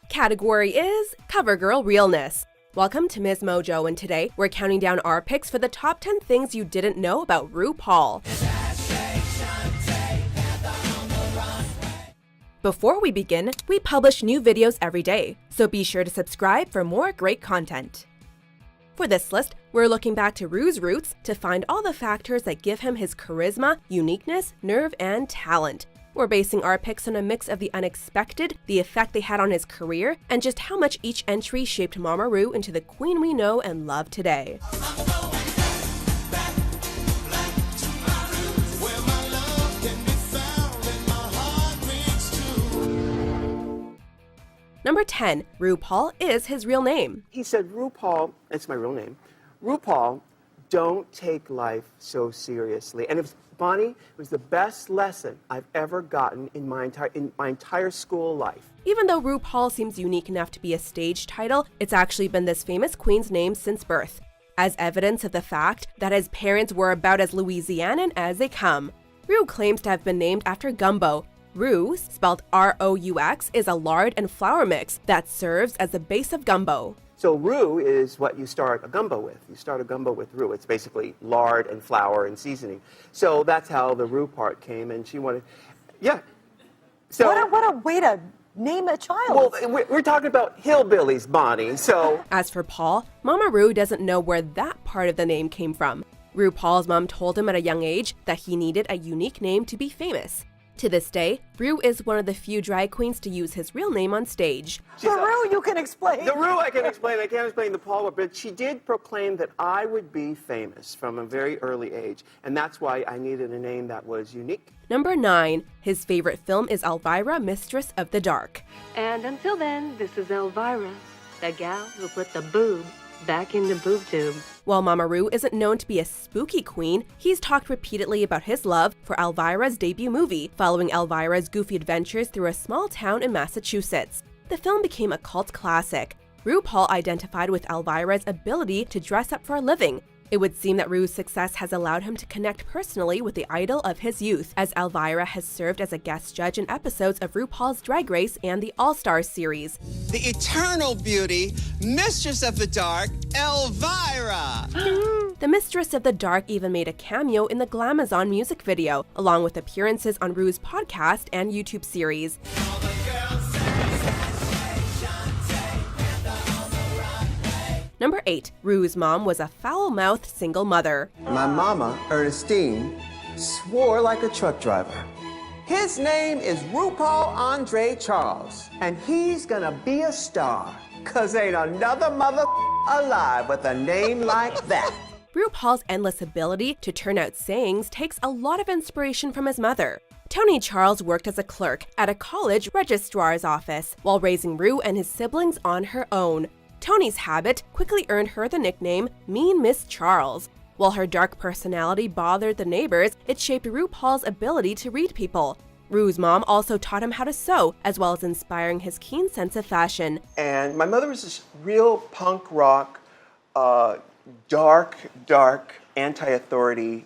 Category is CoverGirl Realness. Welcome to Ms. Mojo, and today we're counting down our picks for the top 10 things you didn't know about RuPaul. Before we begin, we publish new videos every day, so be sure to subscribe for more great content. For this list, we're looking back to Ru's roots to find all the factors that give him his charisma, uniqueness, nerve, and talent. We're basing our picks on a mix of the unexpected, the effect they had on his career, and just how much each entry shaped Mama Ru into the queen we know and love today. Number 10, RuPaul is his real name. He said, RuPaul, that's my real name, RuPaul, don't take life so seriously. And it was, Bonnie, it was the best lesson I've ever gotten in my entire school life. Even though RuPaul seems unique enough to be a stage title, it's actually been this famous queen's name since birth, as evidence of the fact that his parents were about as Louisianan as they come. Ru claims to have been named after gumbo. Roux, spelled R-O-U-X, is a lard and flour mix that serves as the base of gumbo. So roux is what you start a gumbo with. You start a gumbo with roux. It's basically lard and flour and seasoning. So that's how the roux part came, and she wanted, yeah. So what a way to name a child. Well, we're talking about hillbillies, Bonnie, so. As for Paul, Mama Ru doesn't know where that part of the name came from. RuPaul's mom told him at a young age that he needed a unique name to be famous. To this day, Ru is one of the few drag queens to use his real name on stage. The Ru you can explain. The Ru I can explain. I can't explain the Paul, but she did proclaim that I would be famous from a very early age, and that's why I needed a name that was unique. Number 9, his favorite film is Elvira, Mistress of the Dark. And until then, this is Elvira, the gal who put the boob back in the boob tube. While Mama Ru isn't known to be a spooky queen, he's talked repeatedly about his love for Elvira's debut movie, following Elvira's goofy adventures through a small town in Massachusetts. The film became a cult classic. RuPaul identified with Elvira's ability to dress up for a living. It would seem that Ru's success has allowed him to connect personally with the idol of his youth, as Elvira has served as a guest judge in episodes of RuPaul's Drag Race and the All-Stars series. The eternal beauty, Mistress of the Dark, Elvira! The Mistress of the Dark even made a cameo in the Glamazon music video, along with appearances on Ru's podcast and YouTube series. Number 8, Ru's mom was a foul-mouthed single mother. My mama, Ernestine, swore like a truck driver. His name is RuPaul Andre Charles, and he's gonna be a star, 'cause ain't another mother alive with a name like that. RuPaul's endless ability to turn out sayings takes a lot of inspiration from his mother. Tony Charles worked as a clerk at a college registrar's office while raising Ru and his siblings on her own. Tony's habit quickly earned her the nickname Mean Miss Charles. While her dark personality bothered the neighbors, it shaped RuPaul's ability to read people. Ru's mom also taught him how to sew, as well as inspiring his keen sense of fashion. And my mother was this real punk rock, dark, anti-authority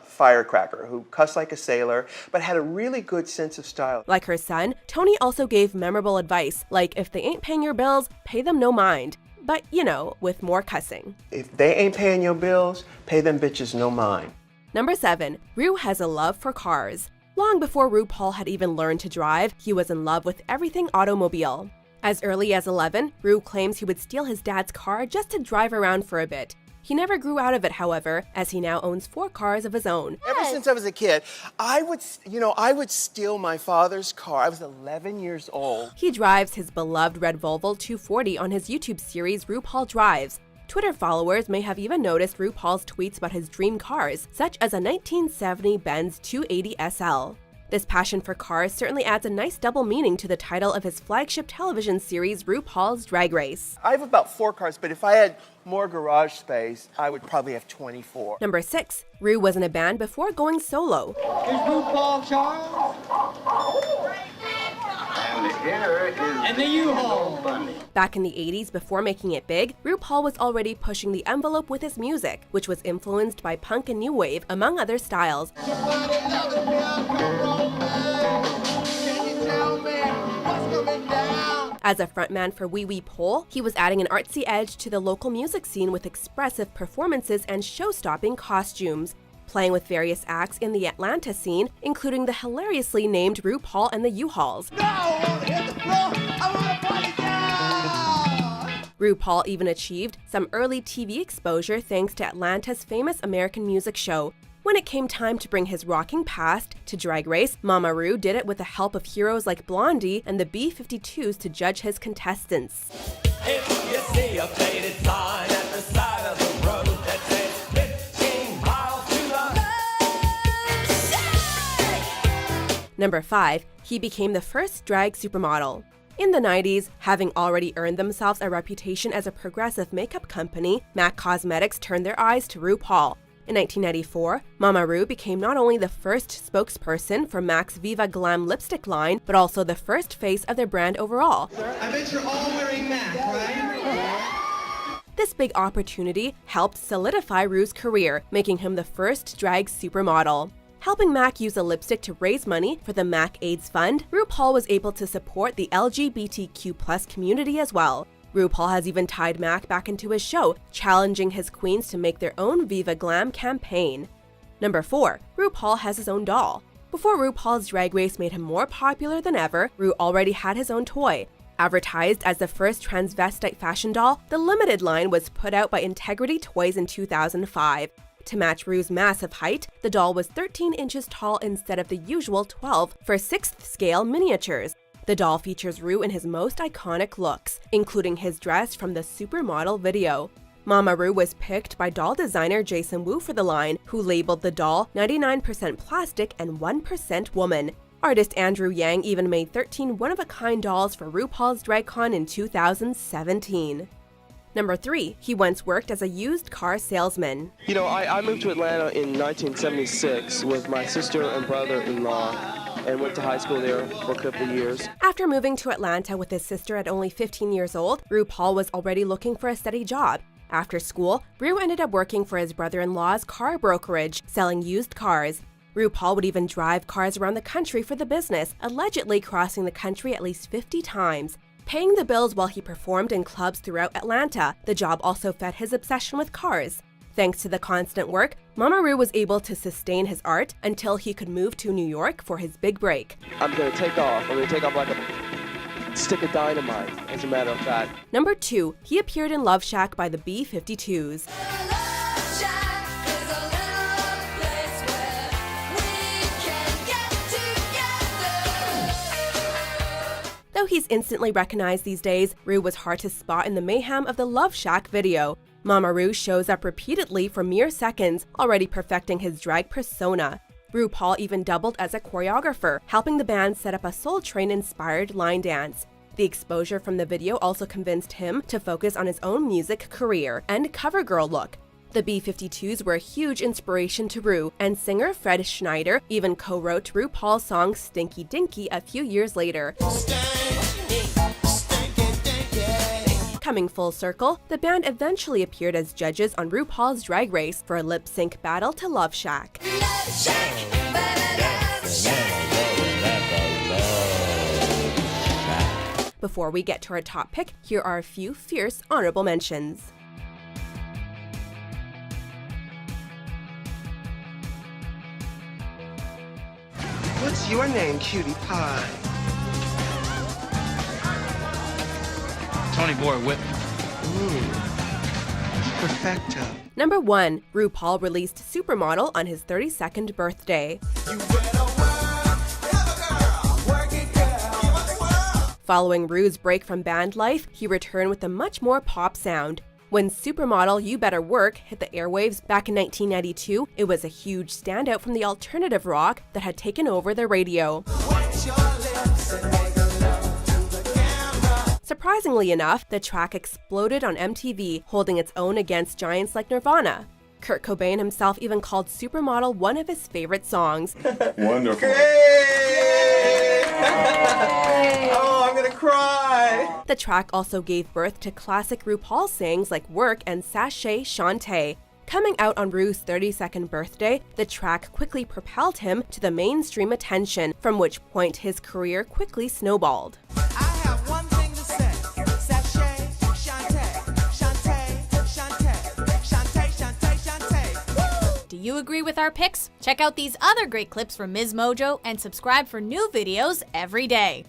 firecracker who cussed like a sailor, but had a really good sense of style. Like her son, Tony also gave memorable advice, like if they ain't paying your bills, pay them no mind. But, you know, with more cussing. If they ain't paying your bills, pay them bitches no mind. Number 7, Ru has a love for cars. Long before RuPaul had even learned to drive, he was in love with everything automobile. As early as 11, Ru claims he would steal his dad's car just to drive around for a bit. He never grew out of it, however, as he now owns 4 cars of his own. Ever since I was a kid, I would steal my father's car. I was 11 years old. He drives his beloved red Volvo 240 on his YouTube series RuPaul Drives. Twitter followers may have even noticed RuPaul's tweets about his dream cars, such as a 1970 Benz 280 SL. This passion for cars certainly adds a nice double meaning to the title of his flagship television series, RuPaul's Drag Race. I have about 4 cars, but if I had more garage space, I would probably have 24. Number 6, Ru was in a band before going solo. Is RuPaul Charles? And here is the U-Haul. Back in the 80s, before making it big, RuPaul was already pushing the envelope with his music, which was influenced by punk and new wave, among other styles. As a frontman for RuPaul, he was adding an artsy edge to the local music scene with expressive performances and show-stopping costumes, playing with various acts in the Atlanta scene, including the hilariously named RuPaul and the U-Hauls. RuPaul even achieved some early TV exposure thanks to Atlanta's famous American music show. When it came time to bring his rocking past to Drag Race, Mama Ru did it with the help of heroes like Blondie and the B-52s to judge his contestants. If you see a faded sign at the side of the road that says 15 miles to the Number 5. He became the first drag supermodel. In the 90s, having already earned themselves a reputation as a progressive makeup company, MAC Cosmetics turned their eyes to RuPaul. In 1994, Mama Ru became not only the first spokesperson for MAC's Viva Glam lipstick line, but also the first face of their brand overall. I bet you're all wearing MAC, right? This big opportunity helped solidify Ru's career, making him the first drag supermodel. Helping MAC use a lipstick to raise money for the MAC AIDS Fund, RuPaul was able to support the LGBTQ+ community as well. RuPaul has even tied MAC back into his show, challenging his queens to make their own Viva Glam campaign. Number 4. RuPaul has his own doll. Before RuPaul's Drag Race made him more popular than ever, Ru already had his own toy. Advertised as the first transvestite fashion doll, the limited line was put out by Integrity Toys in 2005. To match Ru's massive height, the doll was 13 inches tall instead of the usual 12 for 6th scale miniatures. The doll features Ru in his most iconic looks, including his dress from the Supermodel video. Mama Ru was picked by doll designer Jason Wu for the line, who labeled the doll 99% plastic and 1% woman. Artist Andrew Yang even made 13 one-of-a-kind dolls for RuPaul's DragCon in 2017. Number 3. He once worked as a used car salesman. You know, I moved to Atlanta in 1976 with my sister and brother-in-law and went to high school there for a couple of years. After moving to Atlanta with his sister at only 15 years old, RuPaul was already looking for a steady job. After school, Ru ended up working for his brother-in-law's car brokerage, selling used cars. RuPaul would even drive cars around the country for the business, allegedly crossing the country at least 50 times. Paying the bills while he performed in clubs throughout Atlanta, the job also fed his obsession with cars. Thanks to the constant work, Mama Ru was able to sustain his art until he could move to New York for his big break. I'm going to take off. I'm going to take off like a stick of dynamite, as a matter of fact. Number 2. He appeared in Love Shack by the B-52s. Though he's instantly recognized these days, Ru was hard to spot in the mayhem of the Love Shack video. Mama Ru shows up repeatedly for mere seconds, already perfecting his drag persona. RuPaul even doubled as a choreographer, helping the band set up a Soul Train-inspired line dance. The exposure from the video also convinced him to focus on his own music career and cover girl look. The B-52s were a huge inspiration to Ru, and singer Fred Schneider even co-wrote RuPaul's song Stinky Dinky a few years later. Coming full circle, the band eventually appeared as judges on RuPaul's Drag Race for a lip-sync battle to Love Shack. Before we get to our top pick, here are a few fierce honorable mentions. What's your name, cutie pie? Tony Boy Whip. Perfecto. Number 1. RuPaul released Supermodel on his 32nd birthday. Following Ru's break from band life, he returned with a much more pop sound. When Supermodel You Better Work hit the airwaves back in 1992, it was a huge standout from the alternative rock that had taken over the radio. Surprisingly enough, the track exploded on MTV, holding its own against giants like Nirvana. Kurt Cobain himself even called Supermodel one of his favorite songs. Wonderful. Oh, I'm gonna cry. The track also gave birth to classic RuPaul sayings like Work and Sashay Shantae. Coming out on Ru's 32nd birthday, the track quickly propelled him to the mainstream attention, from which point his career quickly snowballed. I have one thing to say. you agree with our picks? Check out these other great clips from Ms. Mojo and subscribe for new videos every day.